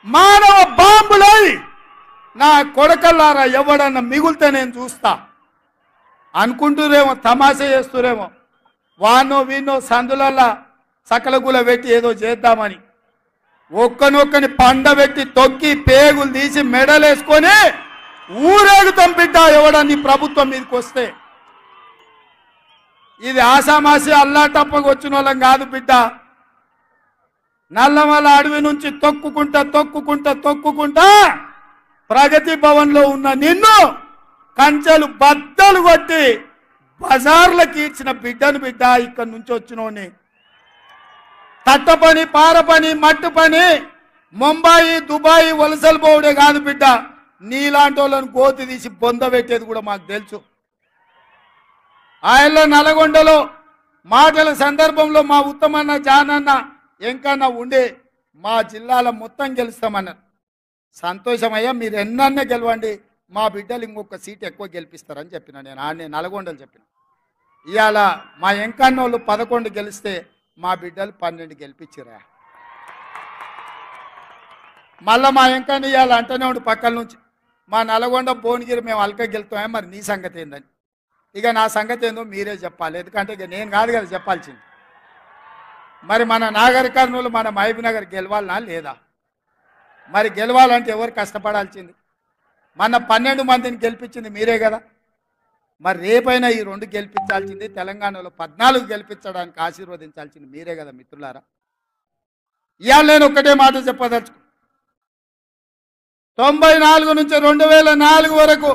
మానవ బాంబులై నా కొడకల్లారా ఎవడన్నా మిగులితే నేను చూస్తా అనుకుంటురేమో, తమాషా చేస్తురేమో. వానో వీనో సందులల్లా సకలగుల పెట్టి ఏదో చేద్దామని ఒక్కనొక్కని పండబెట్టి తొక్కి పేగులు తీసి మెడలేసుకొని ఊరేగుతాం బిడ్డ ఎవడని ప్రభుత్వం మీదకి వస్తే. ఇది ఆసామాసి అల్లాటప్పకు వచ్చిన వాళ్ళం కాదు బిడ్డ. నల్లమల అడవి నుంచి తొక్కుకుంటా ప్రగతి భవన్లో ఉన్న నిన్ను కంచెలు బద్దలు కొట్టి బజార్లకు ఈడ్చిన బిడ్డను బిడ్డ. ఇక్కడి నుంచి వచ్చినోని తట్ట పని, పార పని, మట్టు పని, ముంబాయి దుబాయ్ వలసలు పోవడే కాదు బిడ్డ, నీలాంటి వాళ్ళని గోతి తీసి బొంద పెట్టేది కూడా మాకు తెలుసు. ఆయనలో నల్గొండలో మాటల సందర్భంలో మా ఉత్తమన్న జానన్న ఎంకన్నా ఉండే మా జిల్లాలో మొత్తం గెలుస్తామన్నారు. సంతోషమయ్యా, మీరు ఎన్నన్నా గెలవండి, మా బిడ్డలు ఇంకొక సీట్ ఎక్కువ గెలిపిస్తారని చెప్పిన. నేను ఆడనే నల్గొండలు చెప్పిన. ఇవాళ మా ఎంకన్నోళ్ళు 11 గెలిస్తే మా బిడ్డలు 12 గెలిపించిరా. మళ్ళీ మా ఎంకన్న ఇవాళ అంటనే ఉండి పక్కల నుంచి మా నల్గొండ భువనగిరి మేము అల్క గెలుతామే, మరి నీ సంగతి ఏందని. ఇక నా సంగతి ఏందో మీరే చెప్పాలి, ఎందుకంటే ఇక నేను కాదు కదా చెప్పాల్సింది. మరి మన నాగర్ కర్నూలు, మన మహబూబ్ నగర్ గెలవాలనా లేదా? మరి గెలవాలంటే ఎవరు కష్టపడాల్సింది? మన 12 మందిని గెలిపించింది మీరే కదా. మరి రేపైనా ఈ 2 గెలిపించాల్సింది, తెలంగాణలో 14 గెలిపించడానికి ఆశీర్వదించాల్సింది మీరే కదా మిత్రులారా. ఇవాళ నేను ఒక్కటే మాట చెప్పదలుచుకు, 94 నుంచి 2004 వరకు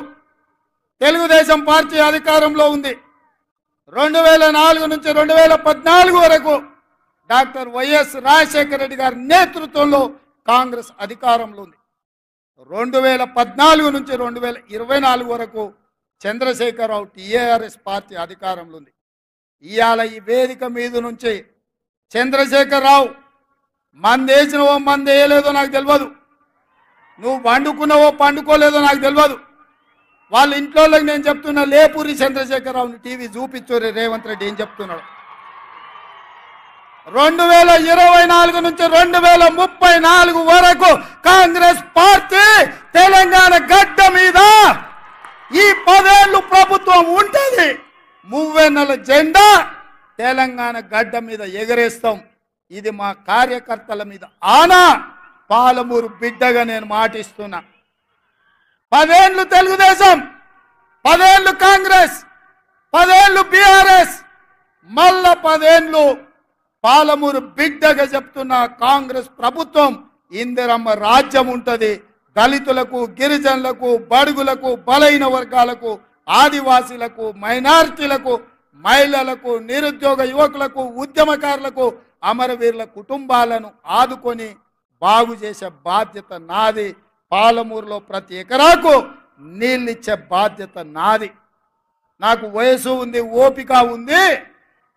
తెలుగుదేశం పార్టీ అధికారంలో ఉంది. 2004 నుంచి 2014 వరకు డాక్టర్ వైఎస్ రాజశేఖర రెడ్డి గారి నేతృత్వంలో కాంగ్రెస్ అధికారంలో ఉంది. 2014 నుంచి 2024 వరకు చంద్రశేఖరరావు టీఆర్ఎస్ పార్టీ అధికారంలో ఉంది. ఇవాళ ఈ వేదిక మీద నుంచి చంద్రశేఖరరావు మందేసినవో మంది వేయలేదో నాకు తెలియదు, నువ్వు పండుకున్నావో పండుకోలేదో నాకు తెలియదు. వాళ్ళ ఇంట్లో నేను చెప్తున్నా, లేపూరి చంద్రశేఖరరావుని టీవీ చూపించోరే రేవంత్ రెడ్డి ఏం చెప్తున్నాడు. 2024 నుంచి 2034 వరకు కాంగ్రెస్ పార్టీ తెలంగాణ గడ్డ మీద ఈ 10 ఏళ్ళు ప్రభుత్వం ఉంటుంది. 30 జెండా తెలంగాణ గడ్డ మీద ఎగరేస్తాం. ఇది మా కార్యకర్తల మీద ఆనా. పాలమూరు బిడ్డగా నేను మాటిస్తున్నా. 10 ఏళ్ళు తెలుగుదేశం, 10 ఏళ్ళు కాంగ్రెస్, 10 ఏళ్ళు బీఆర్ఎస్, మళ్ళా 10 ఏళ్ళు పాలమూరు బిడ్డగా చెప్తున్న కాంగ్రెస్ ప్రభుత్వం. ఇందిరమ్మ రాజ్యం ఉంటుంది. దళితులకు, గిరిజనులకు, బడుగులకు, బలైన వర్గాలకు, ఆదివాసీలకు, మైనారిటీలకు, మహిళలకు, నిరుద్యోగ యువకులకు, ఉద్యమకారులకు, అమరవీరుల కుటుంబాలను ఆదుకొని బాగు చేసే బాధ్యత నాది. పాలమూరులో ప్రతి ఎకరాకు నీళ్ళిచ్చే బాధ్యత నాది. నాకు వయసు ఉంది, ఓపిక ఉంది.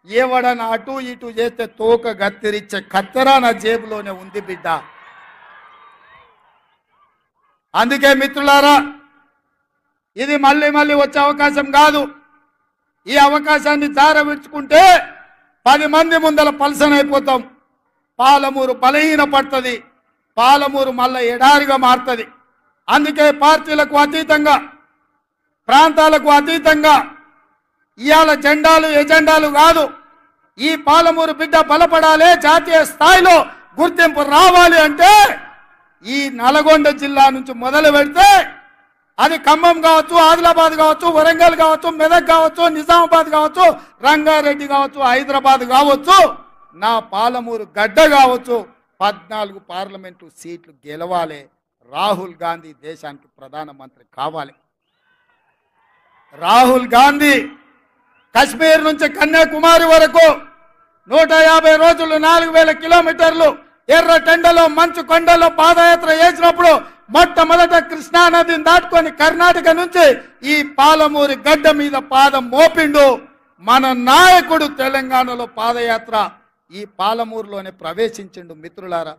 ఎవడన్నా అటు ఇటు చేస్తే తోక గత్తిరిచ్చే కత్తెర నా జేబులోనే ఉంది బిడ్డ. అందుకే మిత్రులారా, ఇది మళ్ళీ మళ్ళీ వచ్చే అవకాశం కాదు. ఈ అవకాశాన్ని జారవిడ్చుకుంటే 10 మంది ముందల పలసనైపోతాం. పాలమూరు బలహీన పడుతుంది. పాలమూరు మళ్ళీ ఎడారిగా మారుతుంది. అందుకే పార్టీలకు అతీతంగా, ప్రాంతాలకు అతీతంగా ఇవాళ జెండాలు ఎజెండాలు కాదు. ఈ పాలమూరు బిడ్డ బలపడాలి, జాతీయ స్థాయిలో గుర్తింపు రావాలి అంటే ఈ నల్గొండ జిల్లా నుంచి మొదలు పెడితే అది ఖమ్మం కావచ్చు, ఆదిలాబాద్ కావచ్చు, వరంగల్ కావచ్చు, మెదక్ కావచ్చు, నిజామాబాద్ కావచ్చు, రంగారెడ్డి కావచ్చు, హైదరాబాద్ కావచ్చు, నా పాలమూరు గడ్డ కావచ్చు, 14 పార్లమెంటు సీట్లు గెలవాలి. రాహుల్ గాంధీ దేశానికి ప్రధానమంత్రి కావాలి. రాహుల్ గాంధీ కశ్మీర్ నుంచి కన్యాకుమారి వరకు 150 రోజులు 4000 కిలోమీటర్లు ఎర్ర టెండలో మంచు కొండలో పాదయాత్ర చేసినప్పుడు మొట్టమొదట కృష్ణా నదిని దాటుకొని కర్ణాటక నుంచి ఈ పాలమూరి గడ్డ మీద పాదం మోపిండు మన నాయకుడు. తెలంగాణలో పాదయాత్ర ఈ పాలమూరులోనే ప్రవేశించిండు. మిత్రులారా,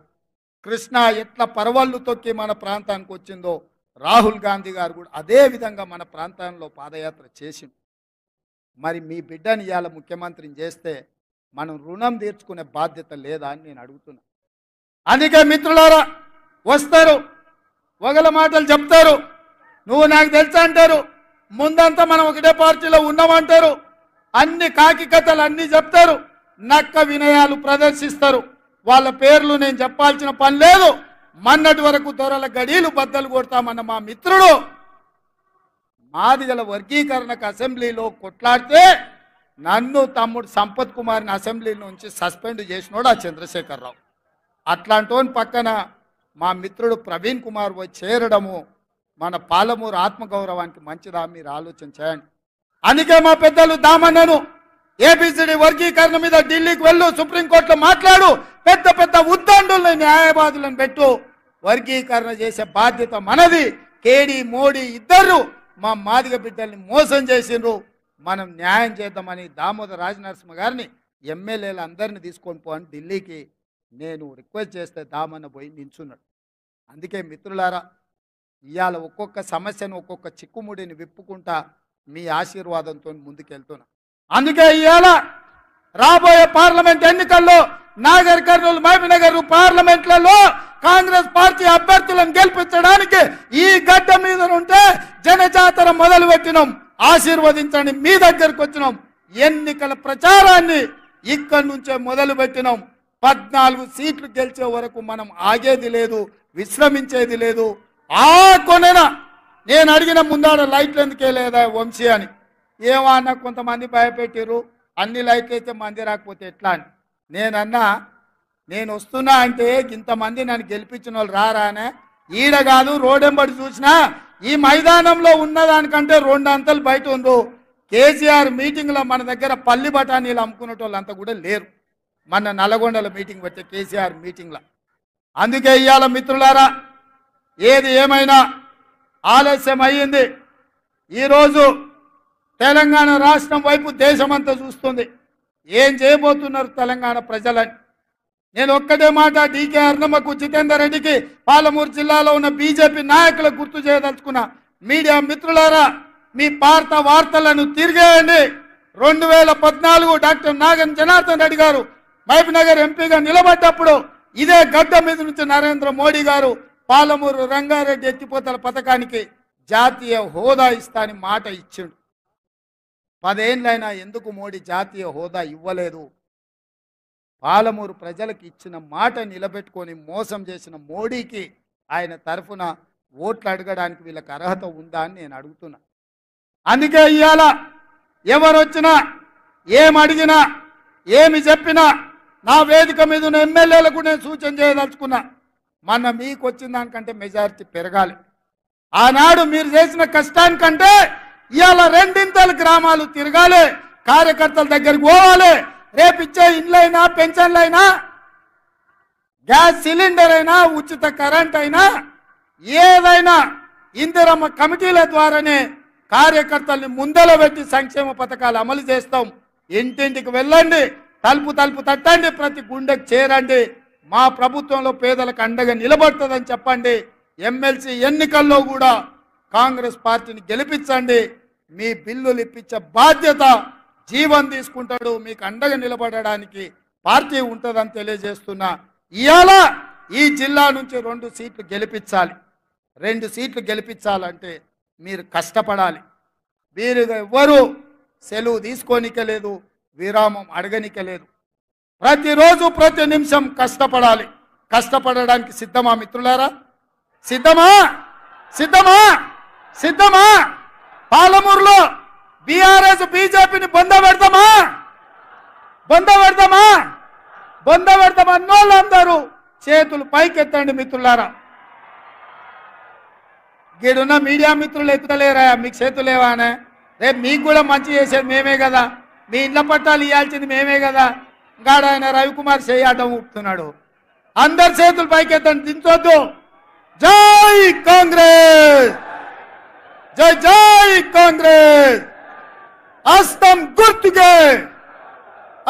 కృష్ణ ఎట్లా పరవళ్ళు తొక్కి మన ప్రాంతానికి వచ్చిందో రాహుల్ గాంధీ గారు కూడా అదే విధంగా మన ప్రాంతంలో పాదయాత్ర చేసిండు. మరి మీ బిడ్డని ఇవాళ ముఖ్యమంత్రిని చేస్తే మనం రుణం తీర్చుకునే బాధ్యత లేదా అని నేను అడుగుతున్నా. అందుకే మిత్రులారా, వస్తారు, ఒగల మాటలు చెప్తారు, నువ్వు నాకు తెలుసా అంటారు, ముందంతా మనం ఒకటే పార్టీలో ఉన్నామంటారు, అన్ని కాకి కథలు అన్ని చెప్తారు, నక్క వినయాలు ప్రదర్శిస్తారు. వాళ్ళ పేర్లు నేను చెప్పాల్సిన పని లేదు. మొన్నటి వరకు దొరల గడీలు బద్దలు కొడతామన్న మా మిత్రుడు మాదిగల వర్గీకరణకు అసెంబ్లీలో కొట్లాడితే నన్ను తమ్ముడు సంపత్ కుమార్ని అసెంబ్లీ నుంచి సస్పెండ్ చేసినోడు ఆ చంద్రశేఖరరావు. అట్లాంటోని పక్కన మా మిత్రుడు ప్రవీణ్ కుమార్ వచ్చి చేరడము మన పాలమూరు ఆత్మగౌరవానికి మంచిదా? మీరు ఆలోచన చేయండి. అందుకే మా పెద్దలు దామన్నను ఏబిసిడి వర్గీకరణ మీద ఢిల్లీకి వెళ్ళు, సుప్రీంకోర్టులో మాట్లాడు, పెద్ద పెద్ద ఉద్దండుల్ని న్యాయవాదులను పెట్టు, వర్గీకరణ చేసే బాధ్యత మనది. కేడి మోడీ ఇద్దరు మా మాదిగ బిడ్డల్ని మోసం చేసిండ్రు, మనం న్యాయం చేద్దామని దామోదర రాజనరసింహ గారిని ఎమ్మెల్యేలు అందరిని తీసుకొని పోని ఢిల్లీకి నేను రిక్వెస్ట్ చేస్తే దామన్న పోయి నించున్నాడు. అందుకే మిత్రులారా, ఇవాళ ఒక్కొక్క సమస్యను ఒక్కొక్క చిక్కుముడిని విప్పుకుంటా మీ ఆశీర్వాదంతో ముందుకెళ్తున్నా. అందుకే ఇవాళ రాబోయే పార్లమెంట్ ఎన్నికల్లో నాగర్ కర్నూలు మహబూబ్నగర్ పార్లమెంట్లలో కాంగ్రెస్ పార్టీ అభ్యర్థులను గెలిపించడానికి ఈ గడ్డ మీద ఉంటే జనజాతర మొదలు పెట్టినాం. ఆశీర్వదించండి, మీ దగ్గరకు వచ్చినాం. ఎన్నికల ప్రచారాన్ని ఇక్కడి నుంచే మొదలు పెట్టినాం. 14 సీట్లు గెలిచే వరకు మనం ఆగేది లేదు, విశ్రమించేది లేదు. ఆ కొనన నేను అడిగిన ముందాడ లైట్లు ఎందుకే లేదా వంశీ అని, ఏమన్నా కొంతమంది భయపెట్టిరు, అన్ని లైట్లు అయితే మంది రాకపోతే ఎట్లా అని. నేనన్నా, నేను వస్తున్నా అంటే ఇంతమంది నన్ను గెలిపించిన వాళ్ళు రారానే, ఈడ కాదు రోడెంబడి చూసినా ఈ మైదానంలో ఉన్నదానికంటే 2 అంతలు బయట ఉందో. కేసీఆర్ మీటింగ్లో మన దగ్గర పల్లి బఠానీలు అమ్ముకునే వాళ్ళు అంతా కూడా లేరు, మన నల్లగొండల మీటింగ్ పెట్టే కేసీఆర్ మీటింగ్లో. అందుకే ఇవాళ మిత్రులారా, ఏది ఏమైనా ఆలస్యం అయ్యింది. ఈరోజు తెలంగాణ రాష్ట్రం వైపు దేశమంతా చూస్తుంది, ఏం చేయబోతున్నారు తెలంగాణ ప్రజలని. నేను ఒక్కటే మాట డీకే అర్ణమ్మకు, జితేందర్ రెడ్డికి, పాలమూరు జిల్లాలో ఉన్న బీజేపీ నాయకులకు గుర్తు చేయదలుచుకున్నా. మీడియా మిత్రులారా, మీ పార్త వార్తలను తిరిగేయండి. 2014 డాక్టర్ నాగన్ జనార్దన్ రెడ్డి గారు మహబూబ్నగర్ ఎంపీగా నిలబడ్డప్పుడు ఇదే గడ్డ మీద నుంచి నరేంద్ర మోడీ గారు పాలమూరు రంగారెడ్డి ఎత్తిపోతల పథకానికి జాతీయ హోదా ఇస్తాని మాట ఇచ్చిండు. 10 ఏళ్ళైనా ఎందుకు మోడీ జాతీయ హోదా ఇవ్వలేదు? పాలమూరు ప్రజలకు ఇచ్చిన మాట నిలబెట్టుకొని మోసం చేసిన మోడీకి ఆయన తరఫున ఓట్లు అడగడానికి వీళ్ళకి అర్హత ఉందా అని నేను అడుగుతున్నా. అందుకే ఇవాళ ఎవరు వచ్చినా, ఏం అడిగినా, ఏమి చెప్పినా నా వేదిక మీద ఉన్న ఎమ్మెల్యేలకు నేను సూచన చేయదలుచుకున్నా. మన మీకు వచ్చిన దానికంటే మెజారిటీ పెరగాలి. ఆనాడు మీరు చేసిన కష్టానికంటే ఇవాళ 2 గ్రామాలు తిరగాలి, కార్యకర్తల దగ్గరికి పోవాలి. రేపు ఇచ్చే ఇండ్లైనా, పెన్షన్లైనా, గ్యాస్ సిలిండర్ అయినా, ఉచిత కరెంట్ అయినా, ఏదైనా ఇందిరమ్మ కమిటీల ద్వారానే కార్యకర్తల్ని ముందల పెట్టి సంక్షేమ పథకాలు అమలు చేస్తాం. ఇంటింటికి వెళ్ళండి, తలుపు తలుపు తట్టండి, ప్రతి గుండెకు చేరండి. మా ప్రభుత్వంలో పేదలకు అండగా నిలబడుతుందని చెప్పండి. ఎమ్మెల్సీ ఎన్నికల్లో కూడా కాంగ్రెస్ పార్టీని గెలిపించండి. మీ బిల్లులు ఇప్పించే బాధ్యత జీవన్ తీసుకుంటాడు. మీకు అండగా నిలబడడానికి పార్టీ ఉంటుందని తెలియజేస్తున్నా. ఇవాళ ఈ జిల్లా నుంచి 2 సీట్లు గెలిపించాలి. 2 సీట్లు గెలిపించాలంటే మీరు కష్టపడాలి. మీరు ఎవ్వరూ సెలవు తీసుకోనికే లేదు, విరామం అడగనికే లేదు. ప్రతిరోజు ప్రతి నిమిషం కష్టపడాలి. కష్టపడడానికి సిద్ధమా మిత్రులారా? సిద్ధమా? సిద్ధమా? సిద్ధమా? పాలమూరులో బీఆర్ఎస్ బీజేపీని బొంద పెడతామా? బొంద పెడతామా? బొంద పెడతామన్న వాళ్ళందరూ చేతులు పైకెత్తండి మిత్రులారా. గీడున్న మీడియా మిత్రులు ఎత్తుతలేరా? మీకు చేతులు లేవానే? రేపు మీకు కూడా మంచి చేసేది మేమే కదా, మీ ఇళ్ల పట్టాలు ఇవ్వాల్సింది మేమే కదా. గాడ ఆయన రవికుమార్ చేయటం ఊపుతున్నాడు. అందరు చేతులు పైకెత్తండి, దించొద్దు. జై కాంగ్రెస్, జై జై కాంగ్రెస్. హస్తం గుర్తుకే,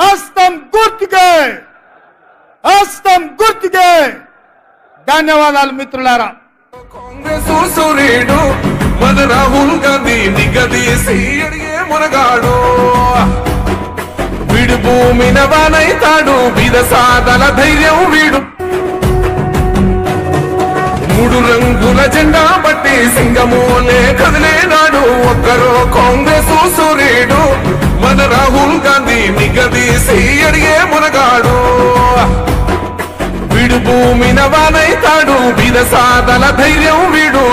హస్తం గుర్తుకే, హస్తం గుర్తుకే. ధన్యవాదాలు మిత్రులారా. కాంగ్రెస్ సూర్యుడు మన రాహుల్ గాంధీ నిగదీసి అడిగే మునగాడు, వీడు భూమిన వానైతాడు, విధ సాధల ధైర్యం వీడు. మూడు రంగుల జెండా బట్టి సింగమోలే కదిలేనాడు ఒక్కరో కాంగ్రెస్ సూర్యుడు మన రాహుల్ గాంధీ నిగదీసి అడిగే మునగాడు వీడు భూమిన వానైతాడు విరసాదల ధైర్యం వీడు